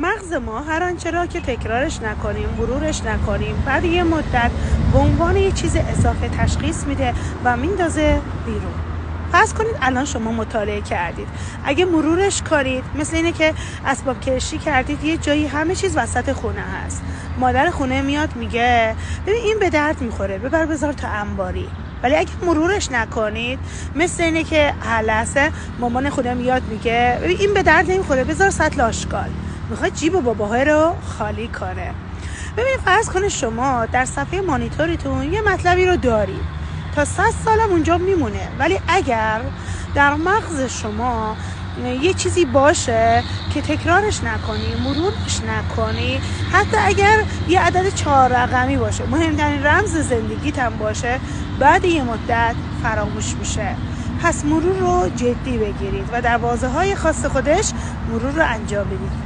مغز ما هر آنچه را که تکرارش نکنیم، مرورش نکنیم، بعد یه مدت به عنوان یه چیز اضافه تشخیص میده و میندازه بیرون. فرض کنید الان شما مطالعه کردید، اگه مرورش کنید مثل اینه که اسباب کشی کردید یه جایی همه چیز وسط خونه هست، مادر خونه میاد میگه ببین این به درد میخوره، ببر بذار تا انباری. ولی اگه مرورش نکنید مثل اینه که لحظه مامان خونه میاد میگه ببین این به درد نمیخوره، بذار سطل آشغال. میخواد جیب باباها رو خالی کنه. ببین فرض کنید شما در صفحه مانیتورتون یه مطلبی رو دارید، تا 100 سالم اونجا میمونه، ولی اگر در مغز شما یه چیزی باشه که تکرارش نکنی، مرورش نکنی، حتی اگر یه عدد 4 رقمی باشه، مهمترین رمز زندگیت هم باشه، بعد یه مدت فراموش میشه. پس مرور رو جدی بگیرید و در بازه‌های خاص خودش مرور رو انجام بدید.